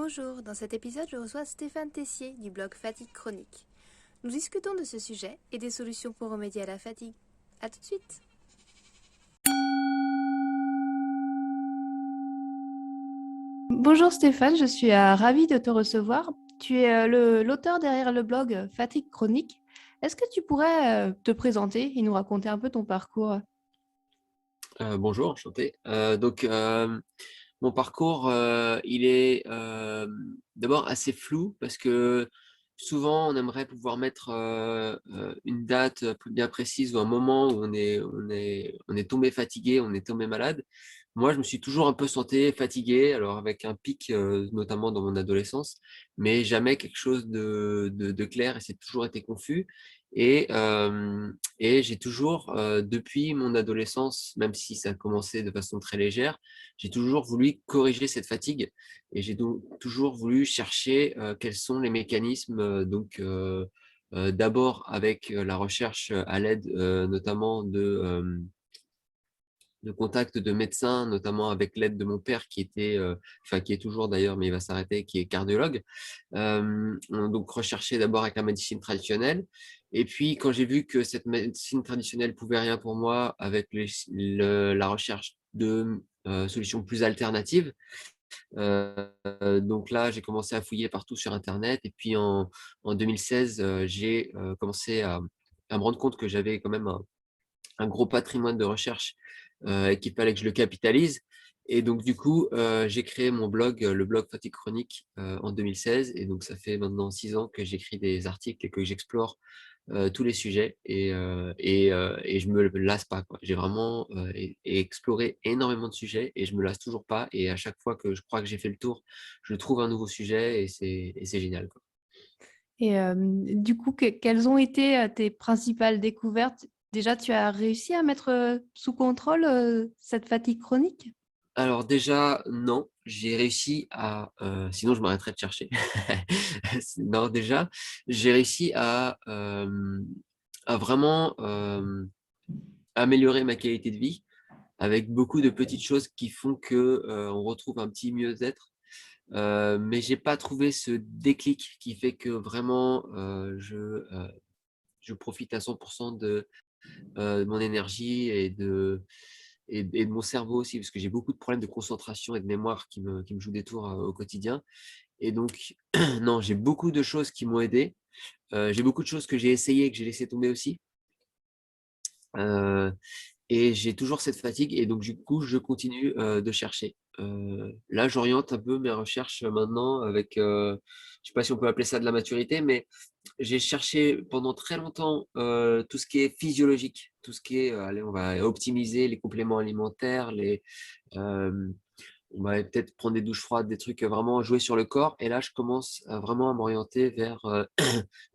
Bonjour, dans cet épisode, je reçois Stéphane Tessier du blog Fatigue Chronique. Nous discutons de ce sujet et des solutions pour remédier à la fatigue. A tout de suite. Bonjour Stéphane, je suis ravie de te recevoir. Tu es l'auteur derrière le blog Fatigue Chronique. Est-ce que tu pourrais te présenter et nous raconter un peu ton parcours? Bonjour, enchanté. Mon parcours, il est d'abord assez flou parce que souvent on aimerait pouvoir mettre une date bien précise ou un moment où on est tombé fatigué, on est tombé malade. Moi, je me suis toujours un peu senti fatigué, alors avec un pic notamment dans mon adolescence, mais jamais quelque chose de clair et c'est toujours été confus. Et j'ai toujours, depuis mon adolescence, même si ça a commencé de façon très légère, j'ai toujours voulu corriger cette fatigue et j'ai donc toujours voulu chercher quels sont les mécanismes. D'abord avec la recherche à l'aide notamment de contacts de médecins, notamment avec l'aide de mon père qui était, enfin qui est toujours d'ailleurs, mais il va s'arrêter, qui est cardiologue. On a donc recherché d'abord avec la médecine traditionnelle. Et puis, quand j'ai vu que cette médecine traditionnelle pouvait rien pour moi avec la recherche de solutions plus alternatives, donc là, j'ai commencé à fouiller partout sur Internet. Et puis en 2016, j'ai commencé à me rendre compte que j'avais quand même un gros patrimoine de recherche et qu'il fallait que je le capitalise. Et donc, du coup, j'ai créé mon blog, le blog Fatigue Chronique, en 2016. Et donc, ça fait maintenant 6 ans que j'écris des articles et que j'explore tous les sujets. Et je me lasse pas, quoi. J'ai vraiment exploré énormément de sujets et je me lasse toujours pas. Et à chaque fois que je crois que j'ai fait le tour, je trouve un nouveau sujet et c'est génial, quoi. Et du coup, quelles ont été tes principales découvertes? Déjà, tu as réussi à mettre sous contrôle cette fatigue chronique? Alors déjà, non, j'ai réussi à, sinon je m'arrêterais de chercher. Non, déjà, j'ai réussi à vraiment améliorer ma qualité de vie avec beaucoup de petites choses qui font que on retrouve un petit mieux-être. Mais j'ai pas trouvé ce déclic qui fait que vraiment je profite à 100% de mon énergie et de mon cerveau aussi, parce que j'ai beaucoup de problèmes de concentration et de mémoire qui me jouent des tours au quotidien. Et donc, non, j'ai beaucoup de choses qui m'ont aidé. J'ai beaucoup de choses que j'ai essayé et que j'ai laissé tomber aussi. Euh, et j'ai toujours cette fatigue et donc du coup, je continue de chercher. Là, j'oriente un peu mes recherches maintenant avec, je sais pas si on peut appeler ça de la maturité, mais j'ai cherché pendant très longtemps tout ce qui est physiologique, tout ce qui est, allez, on va optimiser les compléments alimentaires, euh, on va peut-être prendre des douches froides, des trucs vraiment jouer sur le corps. Et là, je commence vraiment à m'orienter vers,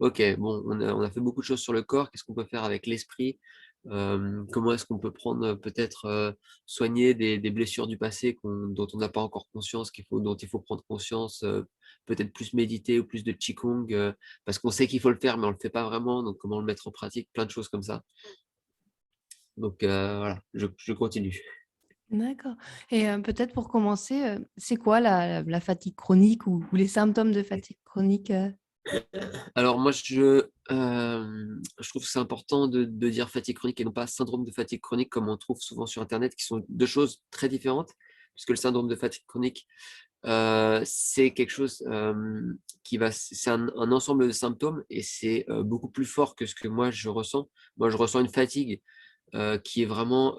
ok, bon, on a fait beaucoup de choses sur le corps, qu'est-ce qu'on peut faire avec l'esprit? Comment est-ce qu'on peut prendre peut-être soigner des blessures du passé dont on n'a pas encore conscience, dont il faut prendre conscience, peut-être plus méditer ou plus de qigong, parce qu'on sait qu'il faut le faire, mais on le fait pas vraiment, donc comment le mettre en pratique, plein de choses comme ça. Donc voilà, je continue. D'accord. Et peut-être pour commencer, c'est quoi la fatigue chronique ou les symptômes de fatigue chronique? Alors moi, je trouve que c'est important de dire fatigue chronique et non pas syndrome de fatigue chronique comme on trouve souvent sur Internet, qui sont deux choses très différentes, puisque le syndrome de fatigue chronique, c'est quelque chose c'est un ensemble de symptômes et c'est beaucoup plus fort que ce que moi je ressens. Moi, je ressens une fatigue qui est vraiment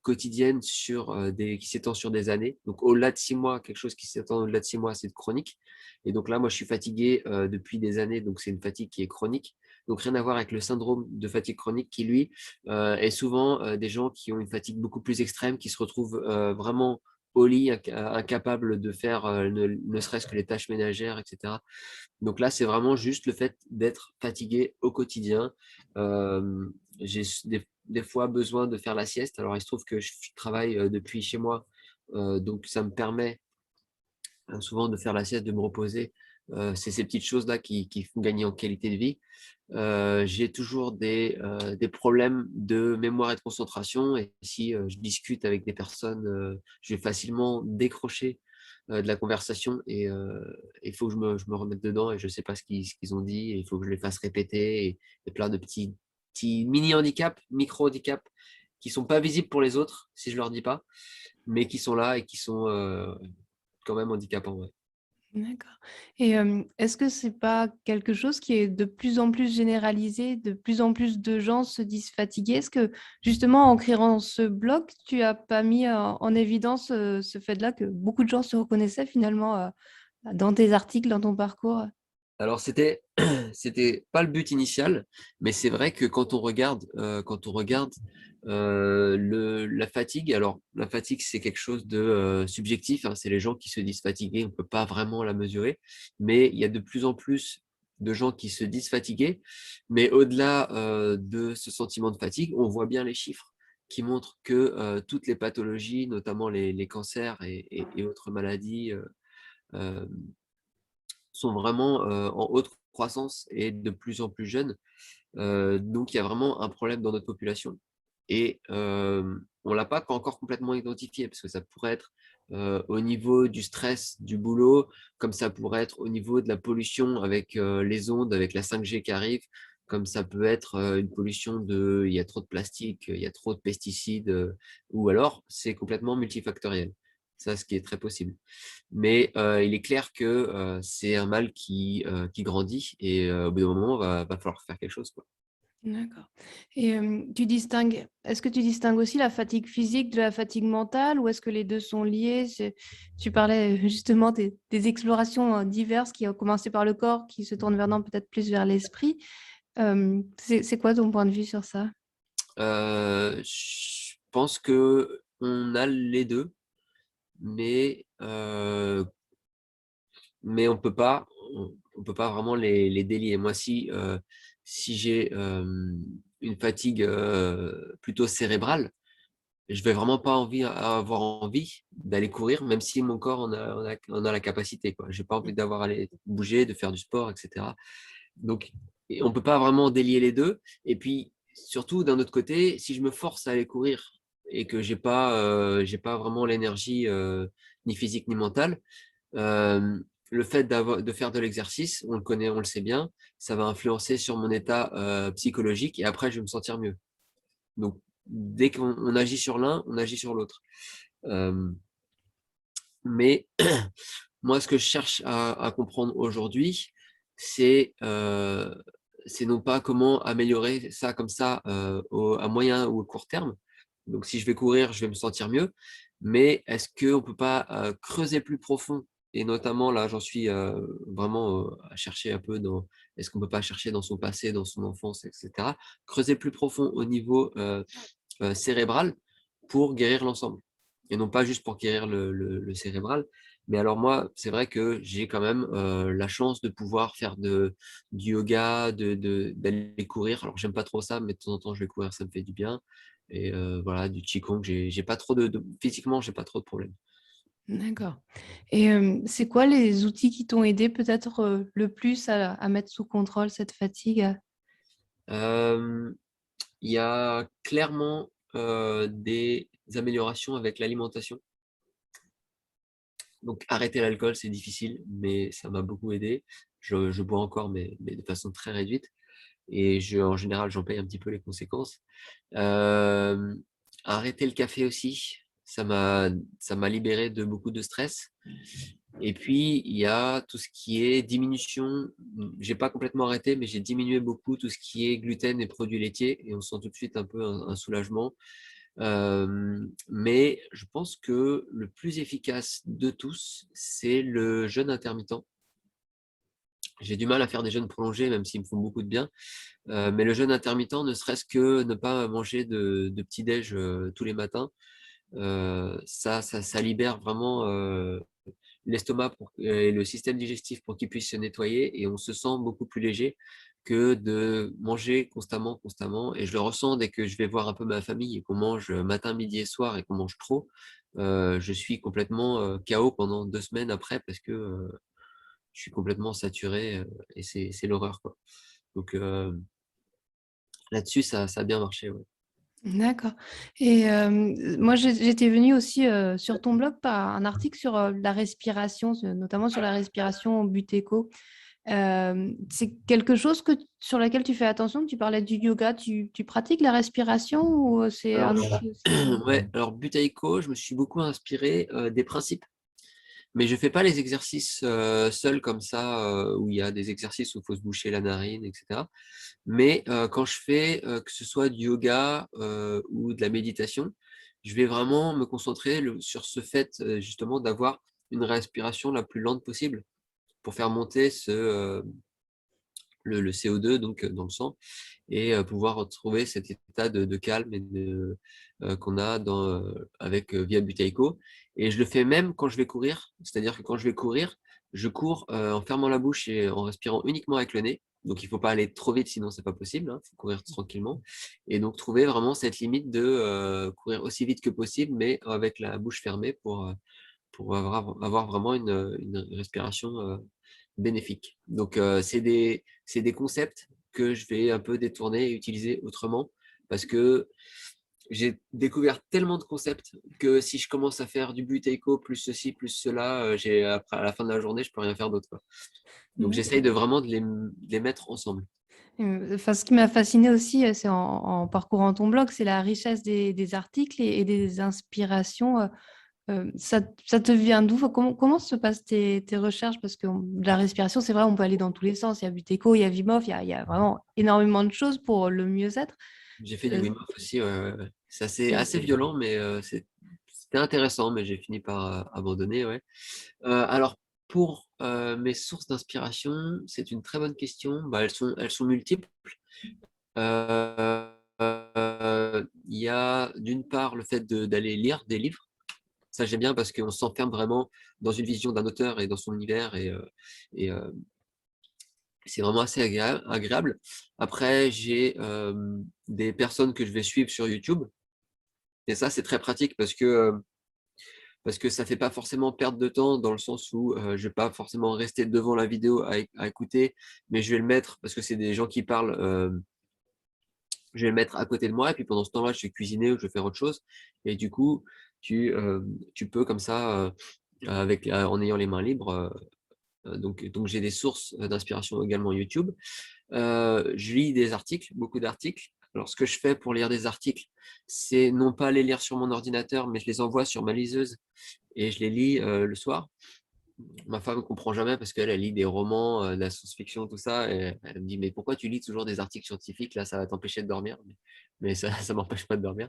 quotidienne qui s'étend sur des années. Donc au-delà de 6 mois, quelque chose qui s'étend au-delà de 6 mois, c'est chronique. Et donc là, moi, je suis fatigué depuis des années, donc c'est une fatigue qui est chronique. Donc rien à voir avec le syndrome de fatigue chronique qui, lui, est souvent des gens qui ont une fatigue beaucoup plus extrême, qui se retrouvent vraiment au lit, incapables de faire ne serait-ce que les tâches ménagères, etc. Donc là, c'est vraiment juste le fait d'être fatigué au quotidien. Euh, j'ai des fois besoin de faire la sieste. Alors, il se trouve que je travaille depuis chez moi, donc ça me permet souvent de faire la sieste, de me reposer. C'est ces petites choses-là qui font gagner en qualité de vie. J'ai toujours des problèmes de mémoire et de concentration. Et si je discute avec des personnes, je vais facilement décrocher de la conversation et il faut que je me remette dedans et je sais pas ce qu'ils ont dit et il faut que je les fasse répéter et plein de petits mini handicaps, micro handicaps qui sont pas visibles pour les autres si je leur dis pas, mais qui sont là et qui sont quand même handicapants. Ouais. D'accord. Et est-ce que c'est pas quelque chose qui est de plus en plus généralisé, de plus en plus de gens se disent fatigués? Est-ce que justement en créant ce blog, tu as pas mis en évidence ce fait-là que beaucoup de gens se reconnaissaient finalement dans tes articles, dans ton parcours? Alors c'était pas le but initial, mais c'est vrai que quand on regarde la fatigue, alors la fatigue c'est quelque chose de subjectif, hein, c'est les gens qui se disent fatigués, on peut pas vraiment la mesurer, mais il y a de plus en plus de gens qui se disent fatigués, mais au-delà de ce sentiment de fatigue, on voit bien les chiffres qui montrent que toutes les pathologies, notamment les cancers et autres maladies, euh, sont vraiment en haute croissance et de plus en plus jeunes. Donc, il y a vraiment un problème dans notre population. Et on ne l'a pas encore complètement identifié, parce que ça pourrait être au niveau du stress du boulot, comme ça pourrait être au niveau de la pollution avec les ondes, avec la 5G qui arrive, comme ça peut être une pollution il y a trop de plastique, il y a trop de pesticides, ou alors c'est complètement multifactoriel. Ça, ce qui est très possible. Mais il est clair que c'est un mal qui grandit et au bout d'un moment, va falloir faire quelque chose, quoi. D'accord. Et est-ce que tu distingues aussi la fatigue physique de la fatigue mentale ou est-ce que les deux sont liés? Tu parlais justement des explorations diverses qui ont commencé par le corps, qui se tournent maintenant peut-être plus vers l'esprit. C'est quoi ton point de vue sur ça? Je pense que on a les 2, mais mais on peut pas vraiment les délier. Moi, si j'ai une fatigue plutôt cérébrale, je vais vraiment pas avoir envie d'aller courir, même si mon corps en a la capacité, quoi. J'ai pas envie d'avoir à aller bouger, de faire du sport, et cetera. Donc, et on peut pas vraiment délier les 2. Et puis, surtout, d'un autre côté, si je me force à aller courir et que j'ai pas vraiment l'énergie ni physique ni mentale, le fait de faire de l'exercice, on le connaît, on le sait bien, ça va influencer sur mon état psychologique et après, je vais me sentir mieux. Donc, dès qu'on agit sur l'un, on agit sur l'autre. Euh, mais moi, ce que je cherche à comprendre aujourd'hui, c'est c'est non pas comment améliorer ça comme ça à moyen ou à court terme. Donc, si je vais courir, je vais me sentir mieux. Mais est-ce qu'on ne peut pas creuser plus profond? Et notamment, là, j'en suis vraiment à chercher un peu dans, est-ce qu'on ne peut pas chercher dans son passé, dans son enfance, etc. Creuser plus profond au niveau cérébral pour guérir l'ensemble. Et non pas juste pour guérir le cérébral. Mais alors moi, c'est vrai que j'ai quand même la chance de pouvoir faire du yoga, d'aller courir. Alors j'aime pas trop ça, mais de temps en temps je vais courir, ça me fait du bien. Et voilà, du qigong, j'ai pas trop physiquement, j'ai pas trop de problèmes. D'accord. Et c'est quoi les outils qui t'ont aidé peut-être le plus à mettre sous contrôle cette fatigue? Euh, Il y a clairement des améliorations avec l'alimentation. Donc arrêter l'alcool, c'est difficile, mais ça m'a beaucoup aidé. Je bois encore, mais de façon très réduite. Et en général, j'en paye un petit peu les conséquences. Euh, Arrêter le café aussi, ça m'a libéré de beaucoup de stress. Et puis, il y a tout ce qui est diminution. J'ai pas complètement arrêté, mais j'ai diminué beaucoup tout ce qui est gluten et produits laitiers. Et on sent tout de suite un peu un soulagement. Mais je pense que le plus efficace de tous, c'est le jeûne intermittent. J'ai du mal à faire des jeûnes prolongés, même s'ils me font beaucoup de bien. Mais le jeûne intermittent, ne serait-ce que ne pas manger de petit-déj tous les matins, ça libère vraiment l'estomac et le système digestif pour qu'il puisse se nettoyer et on se sent beaucoup plus léger que de manger constamment, constamment. Et je le ressens dès que je vais voir un peu ma famille et qu'on mange matin, midi et soir et qu'on mange trop. Je suis complètement KO pendant 2 semaines après parce que je suis complètement saturé et c'est l'horreur, quoi. Donc là-dessus, ça a bien marché. Ouais. D'accord. Et moi, j'étais venue aussi sur ton blog par un article sur la respiration, notamment sur la respiration butéco. C'est quelque chose sur laquelle tu fais attention. Tu parlais du yoga. Tu pratiques la respiration ou c'est Alors, un outil aussi ouais, alors Buteyko, je me suis beaucoup inspiré des principes, mais je fais pas les exercices seuls comme ça, où il y a des exercices où il faut se boucher la narine, etc. Mais quand je fais, que ce soit du yoga ou de la méditation, je vais vraiment me concentrer sur ce fait justement d'avoir une respiration la plus lente possible pour faire monter le CO2 donc, dans le sang et pouvoir retrouver cet état de calme et qu'on a avec via Buteyko. Et je le fais même quand je vais courir, c'est-à-dire que quand je vais courir, je cours en fermant la bouche et en respirant uniquement avec le nez. Donc il ne faut pas aller trop vite, sinon c'est pas possible. Il faut courir tranquillement. Et donc trouver vraiment cette limite de courir aussi vite que possible, mais avec la bouche fermée pour avoir vraiment une respiration bénéfique. Donc, c'est des concepts que je vais un peu détourner et utiliser autrement parce que j'ai découvert tellement de concepts que si je commence à faire du but éco plus ceci, plus cela, après, à la fin de la journée, je peux rien faire d'autre, quoi. Donc, j'essaye de vraiment de les mettre ensemble. Enfin, ce qui m'a fasciné aussi, c'est en parcourant ton blog, c'est la richesse des articles et des inspirations. Ça te vient d'où? Enfin, comment se passent tes recherches? Parce que la respiration, c'est vrai, on peut aller dans tous les sens. Il y a Buteyko, il y a Wim Hof, il y a vraiment énormément de choses pour le mieux-être. J'ai fait du Euh, Wim Hof aussi, ouais, ouais, ouais. C'est c'est- assez violent, mais c'était intéressant, mais j'ai fini par abandonner, ouais. Alors, pour mes sources d'inspiration, c'est une très bonne question. Bah, elles sont multiples. Il y a d'une part le fait d'aller lire des livres. Ça, j'aime bien parce qu'on s'enferme vraiment dans une vision d'un auteur et dans son univers et c'est vraiment assez agréable. Après, j'ai des personnes que je vais suivre sur YouTube et ça, c'est très pratique parce que ça fait pas forcément perdre de temps dans le sens où je vais pas forcément rester devant la vidéo à écouter, mais je vais le mettre parce que c'est des gens qui parlent. Je vais le mettre à côté de moi et puis pendant ce temps-là, je vais cuisiner ou je vais faire autre chose. Et du coup, tu peux comme ça, en ayant les mains libres. Donc j'ai des sources d'inspiration également YouTube. Je lis des articles, beaucoup d'articles. Alors, ce que je fais pour lire des articles, c'est non pas les lire sur mon ordinateur, mais je les envoie sur ma liseuse et je les lis le soir. Ma femme ne comprend jamais parce qu'elle elle lit des romans, de la science-fiction, tout ça. Et elle me dit, mais pourquoi tu lis toujours des articles scientifiques? Là, ça va t'empêcher de dormir. Mais ça ne m'empêche pas de dormir.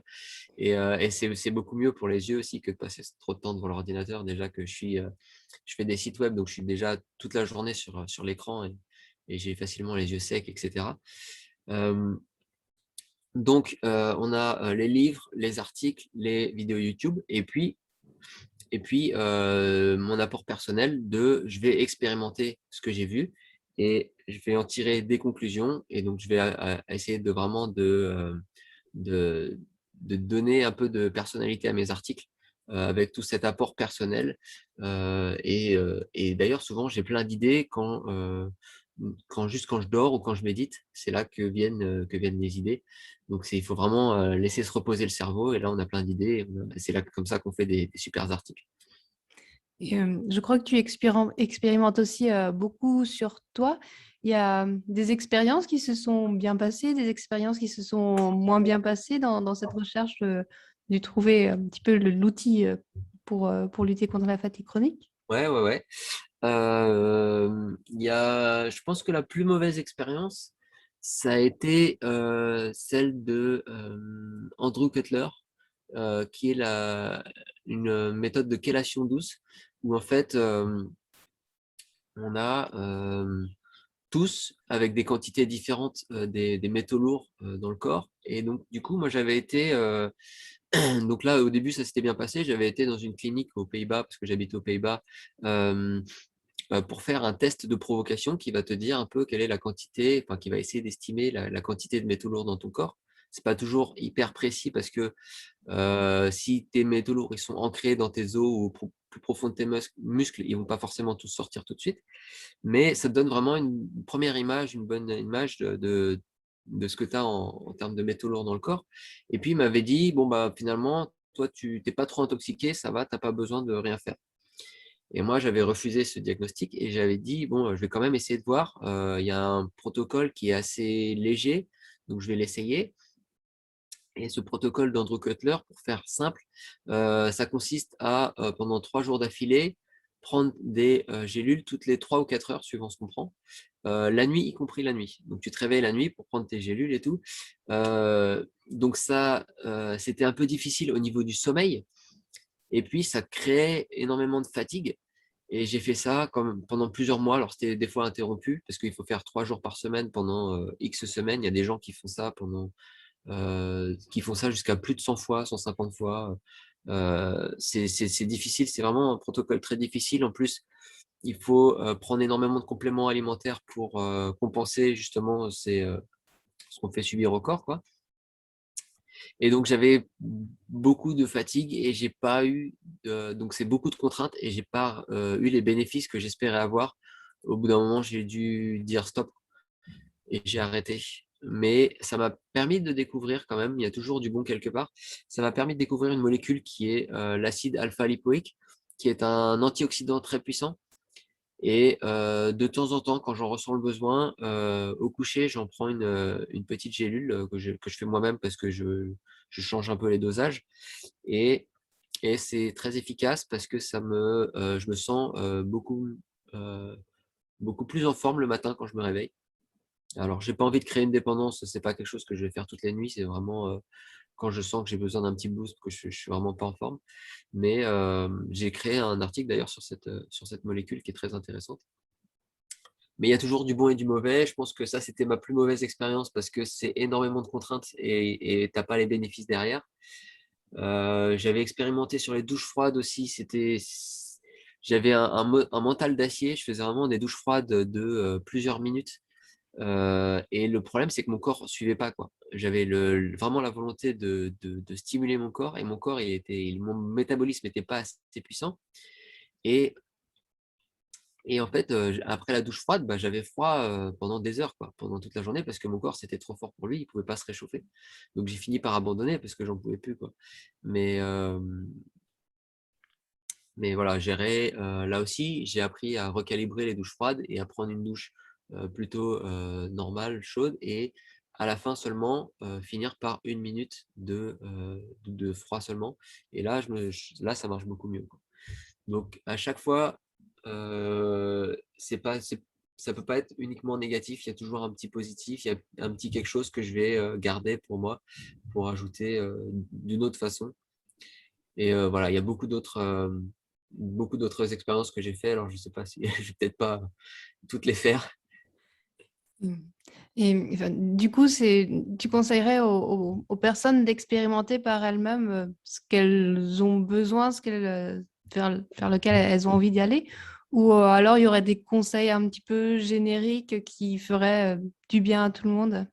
Et c'est beaucoup mieux pour les yeux aussi que de passer trop de temps devant l'ordinateur. Déjà que je fais des sites web, donc je suis déjà toute la journée sur l'écran et j'ai facilement les yeux secs, etc. Euh, donc, on a les livres, les articles, les vidéos YouTube, et puis mon apport personnel je vais expérimenter ce que j'ai vu et je vais en tirer des conclusions. Et donc, je vais essayer de vraiment de, de donner un peu de personnalité à mes articles avec tout cet apport personnel. Et d'ailleurs, souvent, j'ai plein d'idées juste quand je dors ou quand je médite. C'est là que viennent les idées. Donc, il faut vraiment laisser se reposer le cerveau. Et là, on a plein d'idées. C'est là comme ça qu'on fait des super articles. et, je crois que tu expérimentes aussi beaucoup sur toi. Il y a des expériences qui se sont bien passées, des expériences qui se sont moins bien passées dans cette recherche de trouver un petit peu l'outil pour lutter contre la fatigue chronique. Ouais, ouais, ouais. Je pense que la plus mauvaise expérience, ça a été celle de Andrew Cutler, qui est une méthode de chélation douce, où en fait, on a tous, avec des quantités différentes, des métaux lourds dans le corps. Et donc, du coup, moi, j'avais été donc là, au début, ça s'était bien passé. J'avais été dans une clinique aux Pays-Bas, parce que j'habite aux Pays-Bas, pour faire un test de provocation qui va te dire un peu quelle est la quantité, enfin, qui va essayer d'estimer la quantité de métaux lourds dans ton corps. C'est pas toujours hyper précis parce que si tes métaux lourds ils sont ancrés dans tes os ou plus profond de tes muscles, ils vont pas forcément tous sortir tout de suite. Mais ça te donne vraiment une première image, une bonne image de ce que tu as en termes de métaux lourds dans le corps. Et puis, il m'avait dit, bon, bah, finalement, toi, tu n'es pas trop intoxiqué, ça va, tu n'as pas besoin de rien faire. Et moi, j'avais refusé ce diagnostic et j'avais dit, bon, je vais quand même essayer de voir. Il y a un protocole qui est assez léger, donc je vais l'essayer. Et ce protocole d'Andrew Cutler, pour faire simple, ça consiste à, pendant 3 jours d'affilée, prendre des gélules toutes les 3 ou 4 heures, suivant ce qu'on prend, la nuit, y compris la nuit. Donc, tu te réveilles la nuit pour prendre tes gélules et tout. Donc, ça, c'était un peu difficile au niveau du sommeil. Et puis, ça créait énormément de fatigue. Et j'ai fait ça comme pendant plusieurs mois. Alors, c'était des fois interrompu parce qu'il faut faire 3 jours par semaine pendant X semaines. Il y a des gens qui font ça jusqu'à plus de 100 fois, 150 fois. C'est difficile, c'est vraiment un protocole très difficile. En plus, il faut prendre énormément de compléments alimentaires pour compenser justement ce qu'on fait subir au corps, quoi. Et donc, j'avais beaucoup de fatigue et j'ai pas eu, donc c'est beaucoup de contraintes et j'ai pas eu les bénéfices que j'espérais avoir. Au bout d'un moment, j'ai dû dire stop et j'ai arrêté. Mais ça m'a permis de découvrir quand même, il y a toujours du bon quelque part, ça m'a permis de découvrir une molécule qui est l'acide alpha-lipoïque, qui est un antioxydant très puissant. Et de temps en temps, quand j'en ressens le besoin, au coucher, j'en prends une petite gélule que je fais moi-même parce que je change un peu les dosages. Et, et c'est très efficace parce que je me sens euh, beaucoup plus en forme le matin quand je me réveille. Alors, j'ai pas envie de créer une dépendance, c'est pas quelque chose que je vais faire toutes les nuits, c'est vraiment quand je sens que j'ai besoin d'un petit boost, que je suis vraiment pas en forme. Mais j'ai créé un article d'ailleurs sur cette molécule qui est très intéressante. Mais il y a toujours du bon et du mauvais. Je pense que ça, c'était ma plus mauvaise expérience parce que c'est énormément de contraintes et tu n'as pas les bénéfices derrière. J'avais expérimenté sur les douches froides aussi. J'avais un mental d'acier. Je faisais vraiment des douches froides de plusieurs minutes. Et le problème, c'est que mon corps ne suivait pas, quoi. J'avais vraiment la volonté de stimuler mon corps et mon corps, mon métabolisme n'était pas assez puissant. Et Et en fait, après la douche froide, bah, j'avais froid pendant des heures, quoi, pendant toute la journée, parce que mon corps, c'était trop fort pour lui, il ne pouvait pas se réchauffer. Donc j'ai fini par abandonner parce que j'en pouvais plus, quoi. Mais, euh, mais voilà, là aussi, j'ai appris à recalibrer les douches froides et à prendre une douche plutôt normale, chaude, et à la fin seulement finir par 1 minute de froid seulement. Et là, là, ça marche beaucoup mieux, quoi. Donc, à chaque fois, ça peut pas être uniquement négatif. Il y a toujours un petit positif, il y a un petit quelque chose que je vais garder pour moi, pour ajouter d'une autre façon. Et voilà, il y a beaucoup d'autres expériences que j'ai fait. Alors, je sais pas si je vais peut-être pas toutes les faire. Mm. Et enfin, du coup, tu conseillerais aux personnes d'expérimenter par elles-mêmes ce qu'elles ont besoin, vers lequel elles ont envie d'y aller, ou alors il y aurait des conseils un petit peu génériques qui feraient du bien à tout le monde?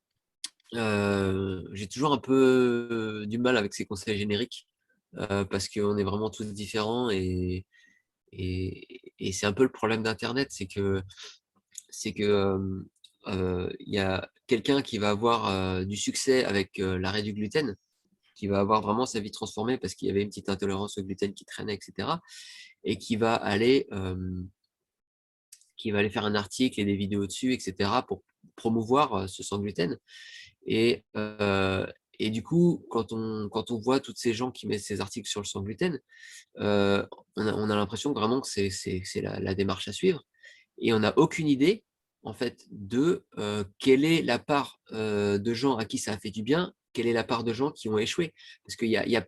J'ai toujours un peu du mal avec ces conseils génériques parce qu'on est vraiment tous différents et c'est un peu le problème d'Internet, c'est que il y a quelqu'un qui va avoir du succès avec l'arrêt du gluten, qui va avoir vraiment sa vie transformée parce qu'il y avait une petite intolérance au gluten qui traînait, etc. Et qui va aller faire un article et des vidéos dessus, etc. pour promouvoir ce sans gluten. Et, euh, et du coup, quand on voit tous ces gens qui mettent ces articles sur le sans gluten, on a l'impression vraiment que c'est la démarche à suivre. Et on n'a aucune idée, en fait, de quelle est la part de gens à qui ça a fait du bien, quelle est la part de gens qui ont échoué. Parce il y a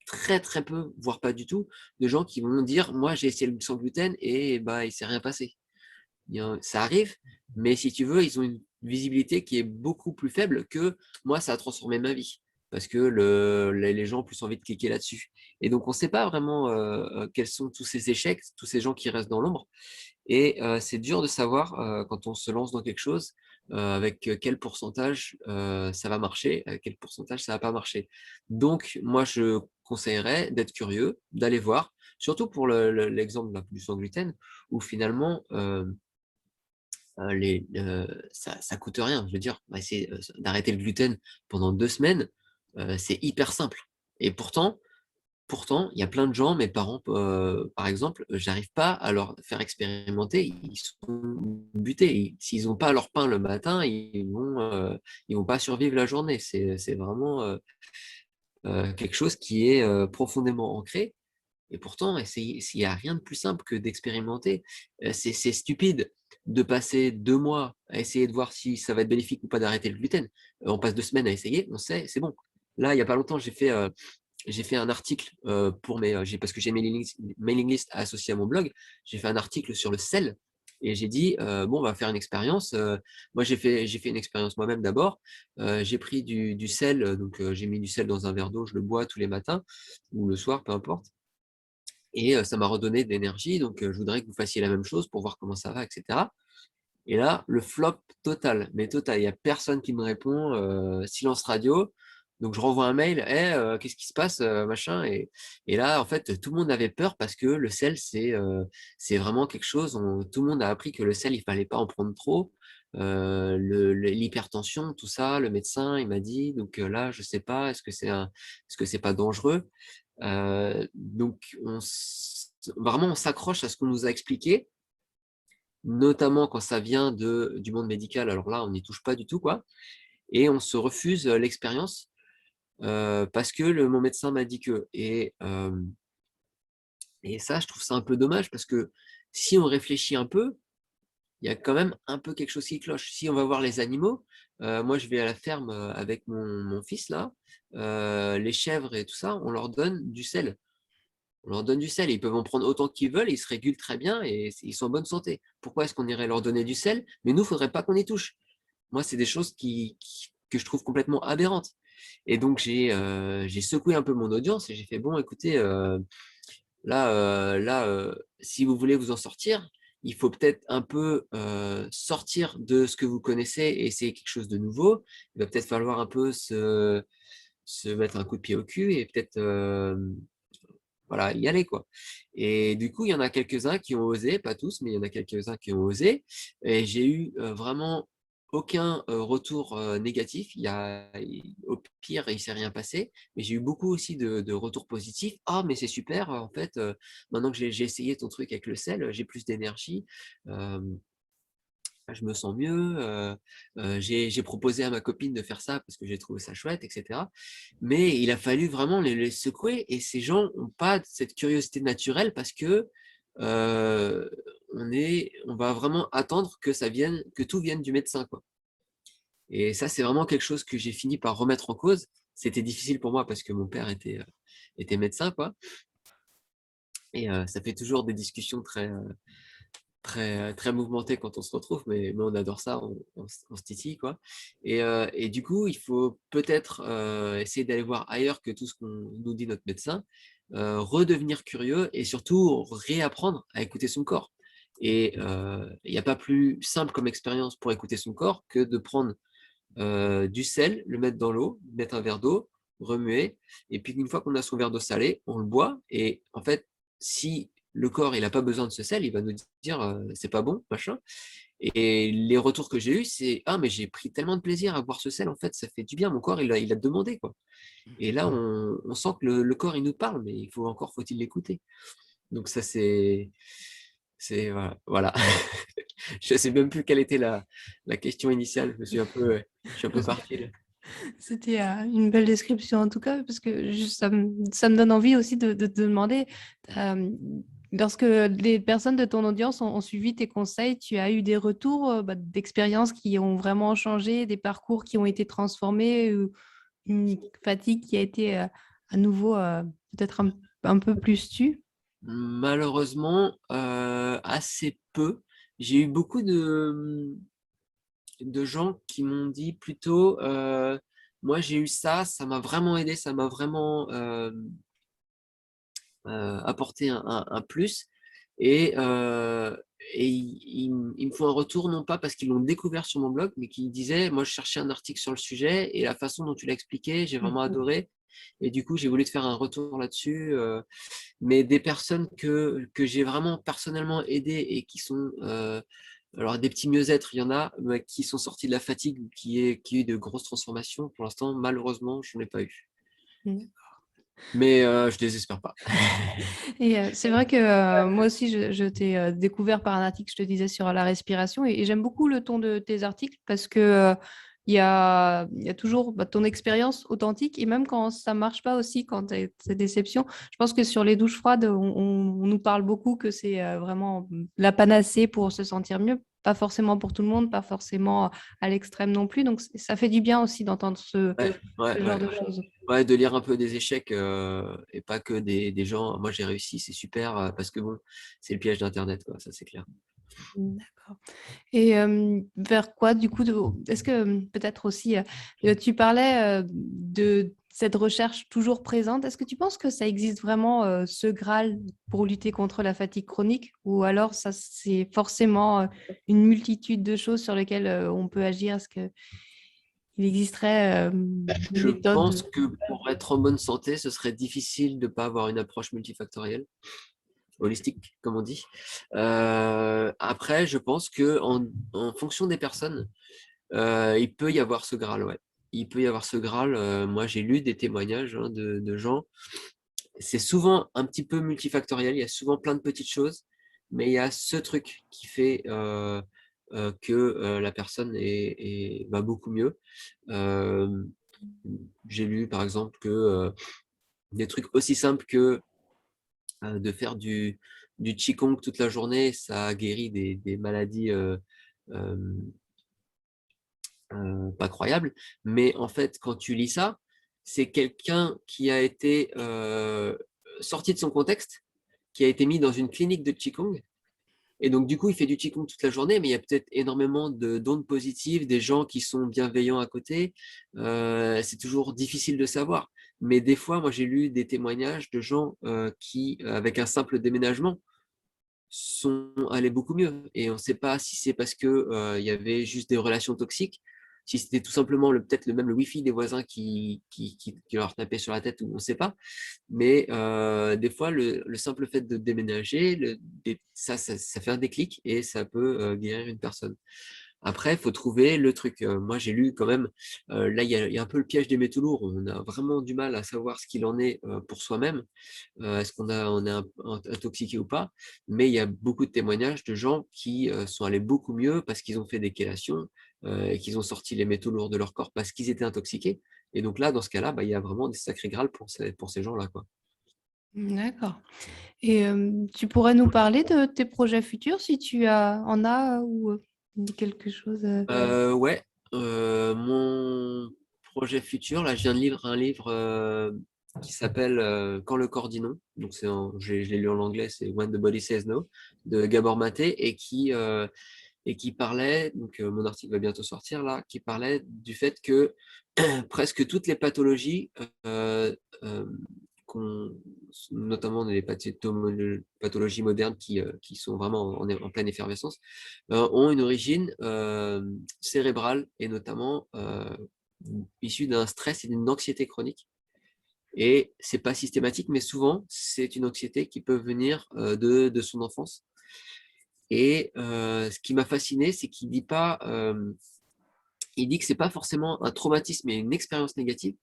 très, très peu, voire pas du tout, de gens qui vont dire, moi, j'ai essayé le sans gluten et bah, il ne s'est rien passé. Ça arrive, mais si tu veux, ils ont une visibilité qui est beaucoup plus faible que moi, ça a transformé ma vie. Parce que les gens ont plus envie de cliquer là-dessus. Et donc, on ne sait pas vraiment quels sont tous ces échecs, tous ces gens qui restent dans l'ombre. Et c'est dur de savoir quand on se lance dans quelque chose, avec quel pourcentage ça va marcher, avec quel pourcentage ça va pas marcher. Donc, moi, je conseillerais d'être curieux, d'aller voir, surtout pour l'exemple du sans gluten, où finalement, ça coûte rien. Je veux dire, on va essayer d'arrêter le gluten pendant 2 semaines, c'est hyper simple et pourtant, il y a plein de gens, mes parents, par exemple, j'arrive pas à leur faire expérimenter, ils sont butés. S'ils n'ont pas leur pain le matin, ils vont pas survivre la journée. C'est vraiment, quelque chose qui est, profondément ancré et pourtant, s'il y a rien de plus simple que d'expérimenter. C'est stupide de passer 2 mois à essayer de voir si ça va être bénéfique ou pas d'arrêter le gluten. On passe 2 semaines à essayer, on sait, c'est bon. Là, il y a pas longtemps, j'ai fait un article pour parce que j'ai mailing list associé à mon blog. J'ai fait un article sur le sel et j'ai dit bon, on va faire une expérience. Moi, j'ai fait une expérience moi-même d'abord. J'ai pris du sel, donc j'ai mis du sel dans un verre d'eau, je le bois tous les matins ou le soir, peu importe. Et ça m'a redonné de l'énergie. Donc, je voudrais que vous fassiez la même chose pour voir comment ça va, etc. Et là, le flop total, mais total. Il n'y a personne qui me répond, silence radio. Donc, je renvoie un mail, qu'est-ce qui se passe, machin. Et là, en fait, tout le monde avait peur parce que le sel, c'est vraiment quelque chose. Tout le monde a appris que le sel, il fallait pas en prendre trop. L'hypertension, tout ça, le médecin, il m'a dit. Donc là, je sais pas, est-ce que c'est pas dangereux? Donc, vraiment, on s'accroche à ce qu'on nous a expliqué, notamment quand ça vient du monde médical. Alors là, on n'y touche pas du tout, quoi. Et on se refuse l'expérience parce que mon médecin m'a dit que. Et ça, je trouve ça un peu dommage parce que si on réfléchit un peu, il y a quand même un peu quelque chose qui cloche. Si on va voir les animaux, moi je vais à la ferme avec mon fils là, les chèvres et tout ça, on leur donne du sel. On leur donne du sel, ils peuvent en prendre autant qu'ils veulent, ils se régulent très bien et ils sont en bonne santé. Pourquoi est-ce qu'on irait leur donner du sel? Mais nous, il ne faudrait pas qu'on y touche. Moi, c'est des choses que je trouve complètement aberrantes. Et donc, j'ai secoué un peu mon audience et j'ai fait, bon, écoutez, si vous voulez vous en sortir, il faut peut-être un peu sortir de ce que vous connaissez et essayer quelque chose de nouveau. Il va peut-être falloir un peu se mettre un coup de pied au cul et peut-être voilà, y aller, quoi. Et du coup, il y en a quelques-uns qui ont osé, pas tous, mais il y en a quelques-uns qui ont osé. Et j'ai eu vraiment aucun retour négatif. Au pire, il ne s'est rien passé. Mais j'ai eu beaucoup aussi de retours positifs. Ah, mais c'est super, en fait, maintenant que j'ai essayé ton truc avec le sel, j'ai plus d'énergie. Euh, je me sens mieux, j'ai proposé à ma copine de faire ça parce que j'ai trouvé ça chouette, etc. Mais il a fallu vraiment les secouer et ces gens n'ont pas cette curiosité naturelle parce que on va vraiment attendre que tout vienne du médecin, quoi. Et ça, c'est vraiment quelque chose que j'ai fini par remettre en cause. C'était difficile pour moi parce que mon père était médecin, quoi. Et ça fait toujours des discussions très mouvementé quand on se retrouve, mais on adore ça, on se titille, quoi. Et du coup, il faut peut-être essayer d'aller voir ailleurs que tout ce qu'on nous dit notre médecin, redevenir curieux et surtout réapprendre à écouter son corps. Et il n'y a pas plus simple comme expérience pour écouter son corps que de prendre du sel, le mettre dans l'eau, mettre un verre d'eau, remuer, et puis une fois qu'on a son verre d'eau salée, on le boit, et en fait, si le corps il n'a pas besoin de ce sel, il va nous dire c'est pas bon, machin. Et les retours que j'ai eus, c'est ah mais j'ai pris tellement de plaisir à boire ce sel, en fait, ça fait du bien, mon corps il a demandé, quoi. Et là on sent que le corps il nous parle, mais faut-il l'écouter. Donc ça c'est voilà. Je sais même plus quelle était la question initiale. Je suis un peu parti là. C'était une belle description en tout cas, parce que ça me donne envie aussi de te demander, euh, lorsque les personnes de ton audience ont suivi tes conseils, tu as eu des retours d'expériences qui ont vraiment changé, des parcours qui ont été transformés, ou une fatigue qui a été à nouveau peut-être un peu plus tue? Malheureusement, assez peu. J'ai eu beaucoup de gens qui m'ont dit plutôt, moi j'ai eu ça, ça m'a vraiment aidé, ça m'a vraiment apporté un plus. Et, euh, et ils me font un retour, non pas parce qu'ils l'ont découvert sur mon blog, mais qu'ils disaient, moi je cherchais un article sur le sujet et la façon dont tu l'as expliqué, j'ai vraiment adoré. Et du coup, j'ai voulu te faire un retour là-dessus. Mais des personnes que j'ai vraiment personnellement aidées et qui sont Alors, des petits mieux-être, il y en a qui sont sortis de la fatigue, qui ont eu de grosses transformations. Pour l'instant, malheureusement, je n'en ai pas eu. Mmh. Mais je désespère pas. Et c'est vrai que moi aussi, je t'ai découvert par un article, je te disais, sur la respiration. Et j'aime beaucoup le ton de tes articles parce que il y a toujours ton expérience authentique. Et même quand ça marche pas aussi, quand tu as ces déceptions, je pense que sur les douches froides, on nous parle beaucoup que c'est vraiment la panacée pour se sentir mieux. Pas forcément pour tout le monde, pas forcément à l'extrême non plus. Donc, ça fait du bien aussi d'entendre Ouais, ce ouais, genre ouais. de choses. Ouais, de lire un peu des échecs et pas que des gens. Moi, j'ai réussi, c'est super parce que bon, c'est le piège d'Internet, quoi, ça c'est clair. D'accord. Et vers quoi, du coup, est-ce que peut-être aussi, tu parlais de cette recherche toujours présente. Est-ce que tu penses que ça existe vraiment, ce Graal pour lutter contre la fatigue chronique? Ou alors, ça, c'est forcément une multitude de choses sur lesquelles on peut agir? Est-ce qu'il existerait des Je pense méthodes? que pour être en bonne santé, ce serait difficile de ne pas avoir une approche multifactorielle, holistique, comme on dit. Après, je pense que en fonction des personnes, il peut y avoir ce Graal, ouais. Il peut y avoir ce Graal. Moi, j'ai lu des témoignages de gens. C'est souvent un petit peu multifactoriel. Il y a souvent plein de petites choses, mais il y a ce truc qui fait que la personne va beaucoup mieux. Euh, j'ai lu, par exemple, que des trucs aussi simples que de faire du Qigong toute la journée, ça guérit des maladies euh, pas croyable, mais en fait, quand tu lis ça, c'est quelqu'un qui a été sorti de son contexte, qui a été mis dans une clinique de Qigong, et donc du coup, il fait du Qigong toute la journée, mais il y a peut-être énormément d'ondes positives, des gens qui sont bienveillants à côté. C'est toujours difficile de savoir. Mais des fois, moi, j'ai lu des témoignages de gens qui, avec un simple déménagement, sont allés beaucoup mieux. Et on ne sait pas si c'est parce que il y avait juste des relations toxiques, si c'était tout simplement peut-être le Wi-Fi des voisins qui leur tapait sur la tête, ou on ne sait pas. Mais des fois, le simple fait de déménager, ça fait un déclic et ça peut guérir une personne. Après, il faut trouver le truc. Moi, j'ai lu quand même, là, il y a un peu le piège des métaux lourds. On a vraiment du mal à savoir ce qu'il en est pour soi-même. Est-ce on est intoxiqué ou pas? Mais il y a beaucoup de témoignages de gens qui sont allés beaucoup mieux parce qu'ils ont fait des chélations et qu'ils ont sorti les métaux lourds de leur corps parce qu'ils étaient intoxiqués. Et donc là, dans ce cas-là, bah, il y a vraiment des sacrés grâles pour ces gens-là, quoi. D'accord. Et tu pourrais nous parler de tes projets futurs si en as ou quelque chose. Ouais, mon projet futur, là, je viens de lire un livre qui s'appelle Quand le corps dit non. Donc, je l'ai lu en anglais, c'est When the Body Says No, de Gabor Maté, et qui parlait, donc mon article va bientôt sortir là, qui parlait du fait que presque toutes les pathologies, euh, notamment les pathologies modernes qui sont vraiment en pleine effervescence, ont une origine cérébrale et notamment issue d'un stress et d'une anxiété chronique. Et c'est pas systématique, mais souvent, c'est une anxiété qui peut venir de son enfance. Et ce qui m'a fasciné, c'est qu'il dit pas, il dit que c'est pas forcément un traumatisme et une expérience négative,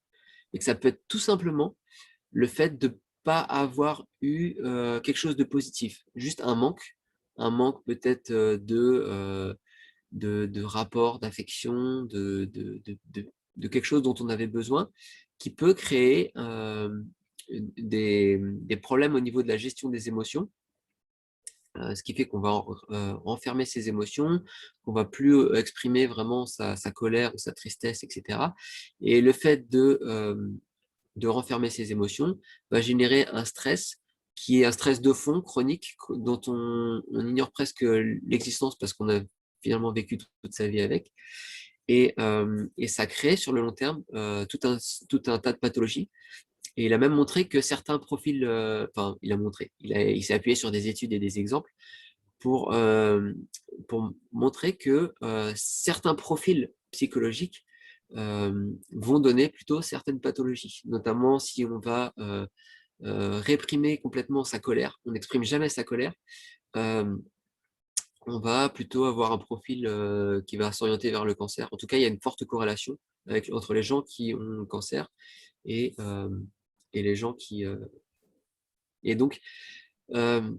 et que ça peut être tout simplement le fait de pas avoir eu quelque chose de positif, juste un manque peut-être de rapport, d'affection, de quelque chose dont on avait besoin, qui peut créer des problèmes au niveau de la gestion des émotions, ce qui fait qu'on va enfermer ses émotions, qu'on va plus exprimer vraiment sa colère ou sa tristesse, etc. Et le fait de renfermer ses émotions va générer un stress qui est un stress de fond chronique dont on ignore presque l'existence parce qu'on a finalement vécu toute sa vie avec. Et ça crée sur le long terme tout un tas de pathologies. Et il a même montré que certains profils, enfin, il a montré, il s'est appuyé sur des études et des exemples pour, euh, pour montrer que certains profils psychologiques vont donner plutôt certaines pathologies, notamment si on va réprimer complètement sa colère, on n'exprime jamais sa colère, euh, on va plutôt avoir un profil qui va s'orienter vers le cancer. En tout cas, il y a une forte corrélation entre les gens qui ont le cancer et, et les gens qui... Et donc, attends,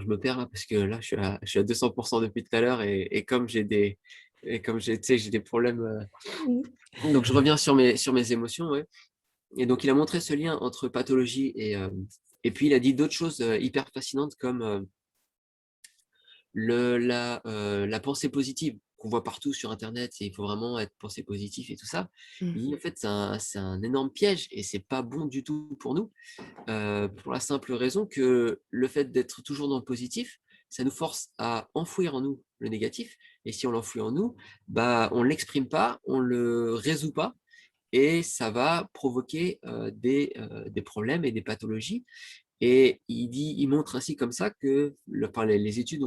je me perds là parce que là, je suis à 200% depuis tout à l'heure et comme j'ai des... Et comme tu sais, j'ai des problèmes. Donc, je reviens sur mes émotions. Ouais. Et donc, il a montré ce lien entre pathologie et puis il a dit d'autres choses hyper fascinantes comme la pensée positive qu'on voit partout sur Internet, et il faut vraiment être pensée positif et tout ça. Il dit, en fait, c'est un énorme piège et c'est pas bon du tout pour nous, pour la simple raison que le fait d'être toujours dans le positif, ça nous force à enfouir en nous le négatif. Et si on l'enfouit en nous, bah, on ne l'exprime pas, on ne le résout pas, et ça va provoquer des problèmes et des pathologies. Et il montre ainsi comme ça que les études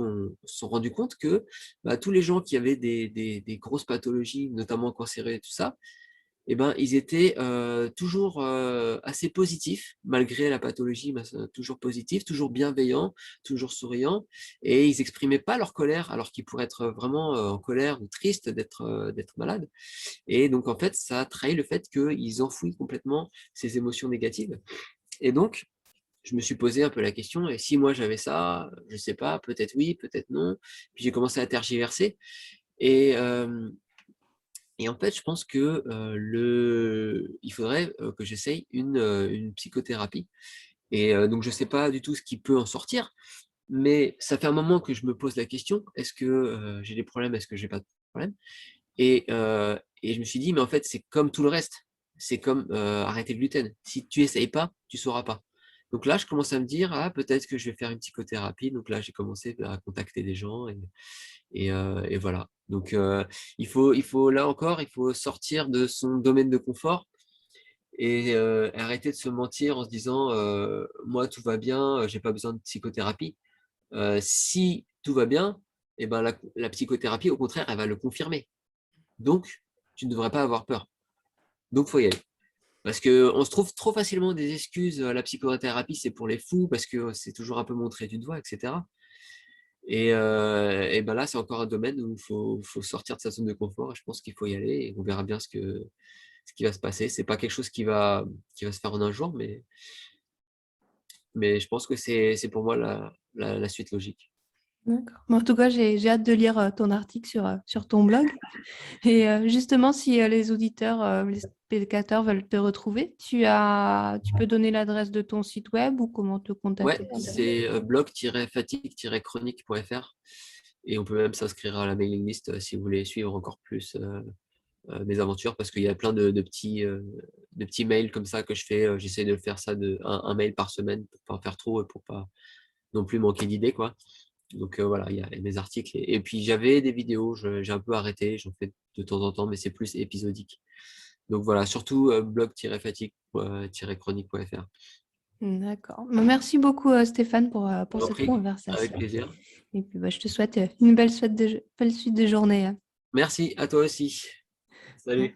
se sont rendues compte que bah, tous les gens qui avaient des grosses pathologies, notamment cancéreuses et tout ça, eh ben, ils étaient toujours assez positifs, malgré la pathologie, toujours positifs, toujours bienveillants, toujours souriants, et ils n'exprimaient pas leur colère, alors qu'ils pourraient être vraiment en colère ou tristes d'être malades. Et donc, en fait, ça trahit le fait qu'ils enfouissent complètement ces émotions négatives. Et donc, je me suis posé un peu la question, et si moi j'avais ça, je sais pas, peut-être oui, peut-être non. Puis j'ai commencé à tergiverser. Et, euh, et en fait, je pense que il faudrait que j'essaye une psychothérapie. Et donc, je sais pas du tout ce qui peut en sortir, mais ça fait un moment que je me pose la question, est-ce que j'ai des problèmes, est-ce que j'ai pas de problème? Et je me suis dit, mais en fait, c'est comme tout le reste. C'est comme arrêter le gluten. Si tu essayes pas, tu sauras pas. Donc là, je commence à me dire, ah, peut-être que je vais faire une psychothérapie. Donc là, j'ai commencé à contacter des gens et voilà. Donc là encore, il faut sortir de son domaine de confort et arrêter de se mentir en se disant, moi, tout va bien, j'ai pas besoin de psychothérapie. Si tout va bien, eh ben, la psychothérapie, au contraire, elle va le confirmer. Donc, tu ne devrais pas avoir peur. Donc, il faut y aller. Parce qu'on se trouve trop facilement des excuses. La psychothérapie, c'est pour les fous, parce que c'est toujours un peu montré du doigt, etc. Et ben là, c'est encore un domaine où faut sortir de sa zone de confort. Et je pense qu'il faut y aller et on verra bien ce qui va se passer. C'est pas quelque chose qui va se faire en un jour, mais je pense que c'est pour moi la suite logique. D'accord. En tout cas, j'ai hâte de lire ton article sur ton blog. Et justement, si les auditeurs, les spectateurs veulent te retrouver, tu peux donner l'adresse de ton site web ou comment te Ouais, contacter? c'est blog-fatigue-chronique.fr. Et on peut même s'inscrire à la mailing list si vous voulez suivre encore plus mes aventures, parce qu'il y a plein de petits mails comme ça que je fais. J'essaie de faire ça un mail par semaine pour pas en faire trop et pour pas non plus manquer d'idées, quoi. Donc voilà, il y a mes articles. Et puis j'avais des vidéos, j'ai un peu arrêté, j'en fais de temps en temps, mais c'est plus épisodique. Donc voilà, surtout blog-fatigue-chronique.fr. D'accord. Merci beaucoup, Stéphane, Je pour vous en cette prie, avec conversation. plaisir. Et puis, bah, je te souhaite une belle suite de journée, hein. Merci à toi aussi. Salut.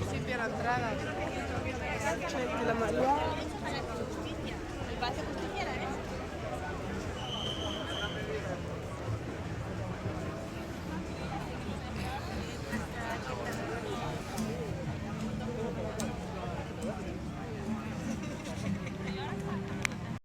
Siempre la entrada. va se justifier